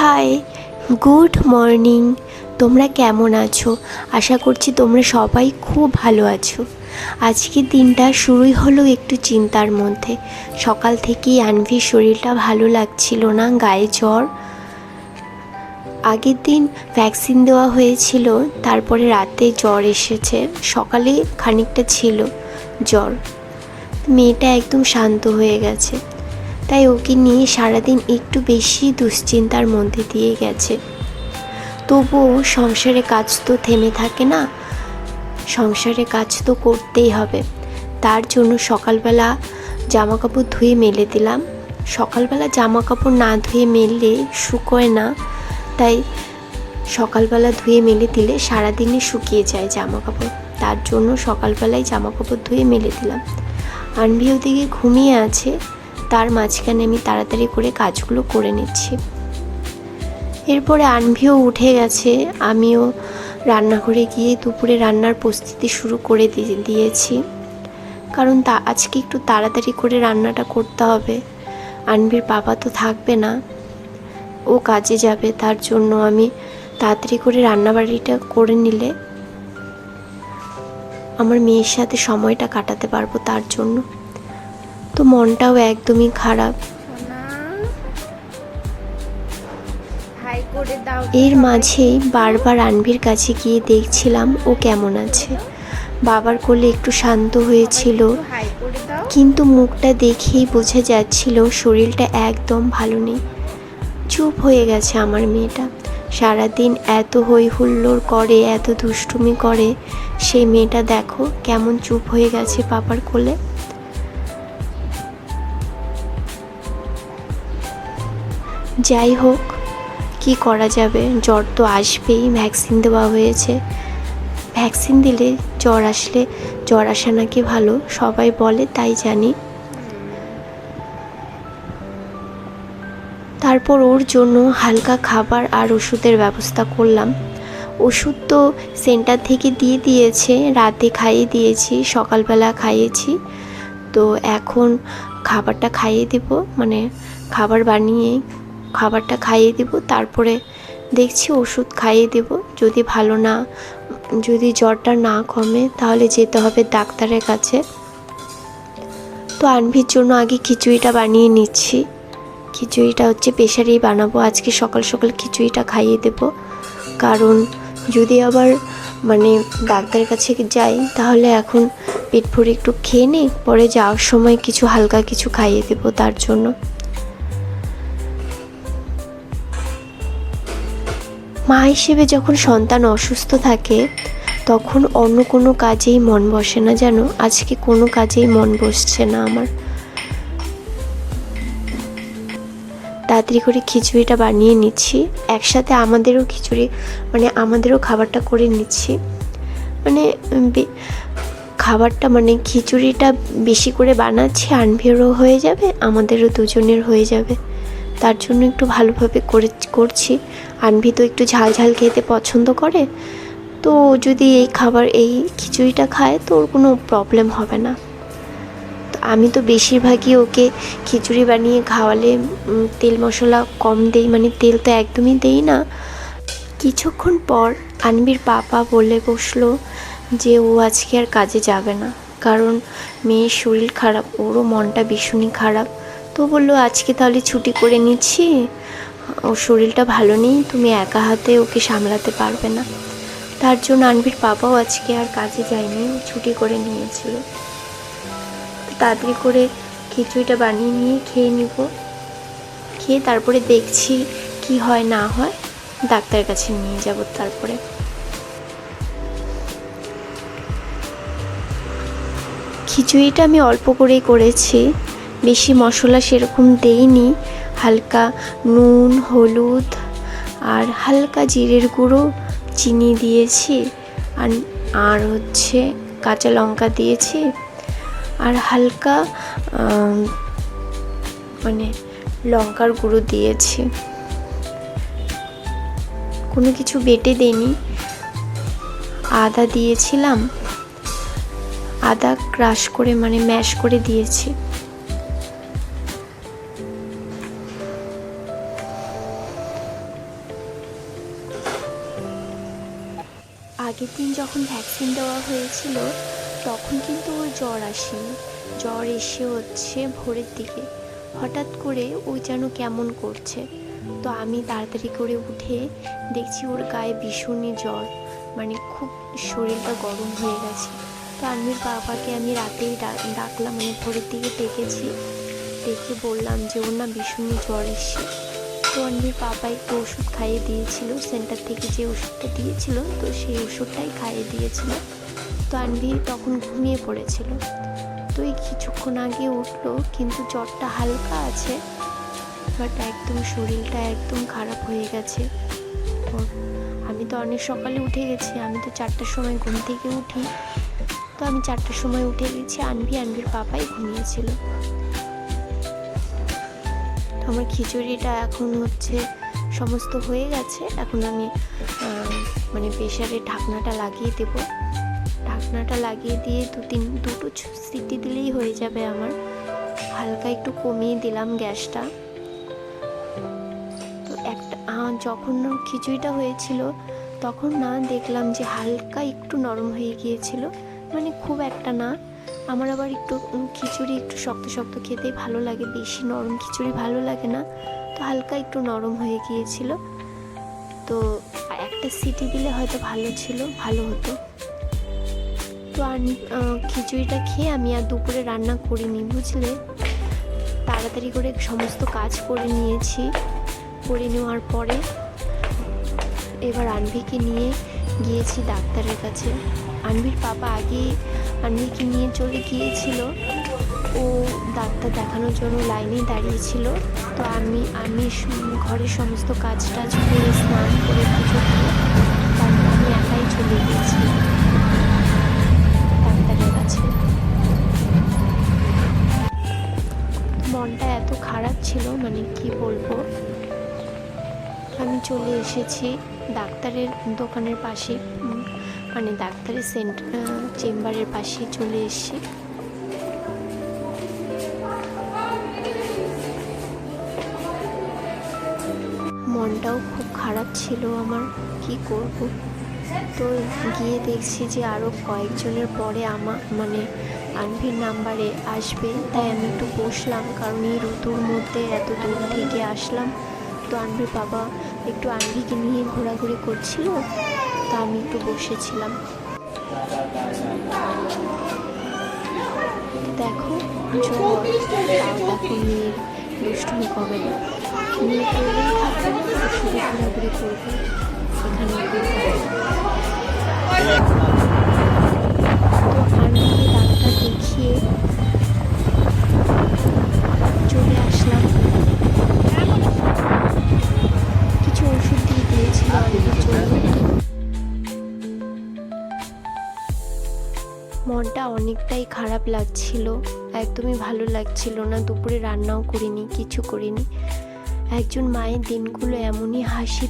High, good morning. তোমরা কেমন আছো? আশা করছি তোমরা সবাই খুব ভালো আছো। আজকের দিনটা শুরুই হলো একটু চিন্তার মধ্যে। সকাল থেকেই আনভির শরীরটা ভালো লাগছিল না, গায়ে জ্বর। আগের দিন ভ্যাকসিন দেওয়া হয়েছিল, তারপরে রাতে জ্বর এসেছে, সকালে খানিকটা ছিল জ্বর। মেয়েটা একদম শান্ত হয়ে গেছে, তাই ওকে নিয়ে সারাদিন একটু বেশি দুশ্চিন্তার মধ্যে দিয়ে গেছে। তবুও সংসারে কাজ তো থেমে থাকে না, সংসারে কাজ তো করতেই হবে। তার জন্য সকালবেলা জামা কাপড় ধুয়ে মেলে দিলাম। সকালবেলা জামা কাপড় না ধুয়ে মেললে শুকোয় না, তাই সকালবেলা ধুয়ে মেলে দিলে সারাদিনে শুকিয়ে যায় জামা কাপড়। তার জন্য সকালবেলায় জামা কাপড় ধুয়ে মেলে দিলাম। আনভি ওদিকে ঘুমিয়ে আছে, তার মাঝখানে আমি তাড়াতাড়ি করে কাজগুলো করে নিচ্ছি। এরপরে আনভিও উঠে গেছে, আমিও রান্নাঘরে গিয়ে দুপুরে রান্নার প্রস্তুতি শুরু করে দিয়েছি, কারণ আজকে একটু তাড়াতাড়ি করে রান্নাটা করতে হবে। আনভির বাবা তো থাকবে না, ও কাজে যাবে, তার জন্য আমি তাড়াতাড়ি করে রান্নাবাড়িটা করে নিলে আমার মেয়ের সাথে সময়টা কাটাতে পারবো। তার জন্য তো মনটাও একদমই খারাপ। এর মাঝেই বারবার আনভির কাছে গিয়ে দেখছিলাম ও কেমন আছে। বাবার কোলে একটু শান্ত হয়েছিল, কিন্তু মুখটা দেখেই বোঝা যাচ্ছিল শরীরটা একদম ভালো নেই। চুপ হয়ে গেছে আমার মেয়েটা। সারাদিন এত হই হুল্লোড় করে, এত দুষ্টুমি করে, সেই মেয়েটা দেখো কেমন চুপ হয়ে গেছে বাবার কোলে। যাই হোক, কি করা যাবে, জ্বর তো আসবেই। ভ্যাকসিন দেওয়া হয়েছে, ভ্যাকসিন দিলে জ্বর আসলে জ্বর আসা নাকি ভালো সবাই বলে, তাই জানি। তারপর ওর জন্য হালকা খাবার আর ওষুধের ব্যবস্থা করলাম। ওষুধ তো সেন্টার থেকে দিয়ে দিয়েছে, রাতে খাইয়ে দিয়েছি, সকালবেলা খাইয়েছি। তো এখন খাবারটা খাইয়ে দেব, মানে খাবার বানিয়ে খাবারটা খাইয়ে দেব, তারপরে দেখছি ওষুধ খাইয়ে দেব। যদি জ্বরটা না কমে তাহলে যেতে হবে ডাক্তারের কাছে। তো আনভির জন্য আগে খিচুড়িটা বানিয়ে নিচ্ছি। খিচুড়িটা হচ্ছে প্রেসারেই বানাবো, আজকে সকাল সকাল খিচুড়িটা খাইয়ে দেব। কারণ যদি আবার ডাক্তারের কাছে যাই তাহলে এখন পেট ভরে একটু খেয়ে নিই, পরে যাওয়ার সময় কিছু হালকা কিছু খাইয়ে দেব। তার জন্য মা হিসেবে যখন সন্তান অসুস্থ থাকে তখন অন্য কোনো কাজেই মন বসে না, জানো। আজকে কোনো কাজেই মন বসছে না আমার। তাড়াতাড়ি করে খিচুড়িটা বানিয়ে নিচ্ছি, একসাথে আমাদেরও আমাদেরও খাবারটা করে নিচ্ছি। খাবারটা খিচুড়িটা বেশি করে বানাচ্ছি, আনভিরও হয়ে যাবে, আমাদেরও দুজনের হয়ে যাবে। তার জন্য একটু ভালোভাবে করছি। আনভি তো একটু ঝাল ঝাল খেতে পছন্দ করে, তো যদি এই খিচুড়িটা খায় তো ওর কোনো প্রবলেম হবে না। তো আমি তো বেশিরভাগই ওকে খিচুড়ি বানিয়ে খাওয়ালে তেল মশলা কম দেই, তেল তো একদমই দেই না। কিছুক্ষণ পর আনভির পাপা বলে বসলো যে ও আজকে আর কাজে যাবে না, কারণ মেয়ের শরীর খারাপ, ওরও মনটা ভীষণই খারাপ। তো বললো আজকে তাহলে ছুটি করে নিচ্ছি, ওর শরীরটা ভালো নেই, তুমি একা হাতে ওকে সামলাতে পারবে না। তার জন্য আনভির পাপাও আজকে আর কাজে যায়নি, ছুটি করে নিয়েছিল। তাড়াতাড়ি করে খিচুড়িটা বানিয়ে নিয়ে খেয়ে নিব, খেয়ে তারপরে দেখছি কি হয় না হয়, ডাক্তারের কাছে নিয়ে যাব। তারপরে খিচুড়িটা আমি অল্প করেই করেছি, বেশি মশলা সেরকম দেইনি। হালকা নুন, হলুদ আর হালকা জিরের গুঁড়ো, চিনি দিয়েছি, আর হচ্ছে কাঁচা লঙ্কা দিয়েছি, আর হালকা লঙ্কার গুঁড়ো দিয়েছি। কোনো কিছু বেটে দেইনি। আদা দিয়েছিলাম, আদা ক্রাশ করে ম্যাশ করে দিয়েছি। আগের দিন যখন ভ্যাকসিন দেওয়া হয়েছিল তখন কিন্তু ওর জ্বর আসেনি। জ্বর এসে হচ্ছে ভোরের দিকে, হঠাৎ করে ও যেন কেমন করছে। তো আমি তাড়াতাড়ি করে উঠে দেখছি ওর গায়ে ভীষণই জ্বর, মানে খুব শরীরটা গরম হয়ে গেছে। তো আনভির বাবাকে আমি রাতেই ডাকলাম, মানে ভোরের দিকে ডেকেছি, ডেকে বললাম যে ওর না ভীষণই জ্বর এসছে। তো আনভির বাবা একটু ওষুধ খাইয়ে দিয়েছিল, সেন্টার থেকে যে ওষুধটা দিয়েছিল তো সেই ওষুধটাই খাইয়ে দিয়েছিল। তো আনভি তখন ঘুমিয়ে পড়েছিল। তো এই কিছুক্ষণ আগে উঠলো, কিন্তু জ্বরটা হালকা আছে, বাট একদম শরীরটা একদম খারাপ হয়ে গেছে ওর। আমি তো অনেক সকালে উঠে গেছি, আমি তো 4টার সময় ঘুম থেকে উঠি। তো আমি 4টার সময় উঠে গেছি, আনভির পাপাই ঘুমিয়েছিল। তো আমার খিচুড়িটা এখন হচ্ছে সমস্ত হয়ে গেছে। এখন আমি মানে প্রেশারে ঢাকনাটা লাগিয়ে দেব। ঢাকনাটা লাগিয়ে দিয়ে দুটো সিটি দিলেই হয়ে যাবে আমার। হালকা একটু কমিয়ে দিলাম গ্যাসটা। তো যখন খিচুড়িটা হয়েছিল তখন না দেখলাম যে হালকা একটু নরম হয়ে গিয়েছিল, মানে খুব একটা না। আমার আবার একটু খিচুড়ি একটু শক্ত শক্ত খেতেই ভালো লাগে, বেশি নরম খিচুড়ি ভালো লাগে না। তো হালকা একটু নরম হয়ে গিয়েছিল। তো একটা সিটি দিলে হয়তো ভালো হতো। তো খিচুড়িটা খেয়ে আমি আর দুপুরে রান্না করিনি, বুঝলে। তাড়াতাড়ি করে সমস্ত কাজ করে নিয়েছি। করে নেওয়ার পরে এবার আনভিকে নিয়ে গিয়েছি ডাক্তারের কাছে। আনভির পাপা আগেই আনভিকে নিয়ে চলে গিয়েছিল, ও ডাক্তার দেখানোর জন্য লাইনে দাঁড়িয়েছিল। তো আমি ঘরের সমস্ত কাজ টাজ করে স্নান করে পুজো করে তারপর আমি একাই চলে গিয়েছি ডাক্তারের কাছে। মনটা এত খারাপ ছিল, মানে কি বলবো। আমি চলে এসেছি ডাক্তারের দোকানের পাশে, মানে ডাক্তারের চেম্বারের পাশে চলে এসেছি। মনটাও খুব খারাপ ছিল আমার, কি করব। তো গিয়ে দেখছি যে আরও কয়েকজনের পরে মানে আনভির নাম্বারে আসবে, তাই আমি একটু বসলাম, কারণ এই ঋতুর মধ্যে এত দূর থেকে আসলাম। তো আনভির বাবা একটু আনভিকে নিয়ে ঘোরাঘুরি করছিল, তো আমি একটু বসেছিলাম। দেখো মেয়ের দুষ্টুমি কবে না, মেয়ে করলেই থাকবে না, শুধু ঘোরাঘুরি করবে এখানে। তো আনভিকে ডাক্তার দেখিয়ে চলে আসলাম। কিছু ওষুধ দিয়ে দিয়েছিল আনভির জন্য। মনটা অনেকটাই খারাপ লাগছিল, একদমই ভালো লাগছিল না। দুপুরে রান্নাও করিনি, কিছু করিনি। একজন মায়ের দিনগুলো এমনই হাসি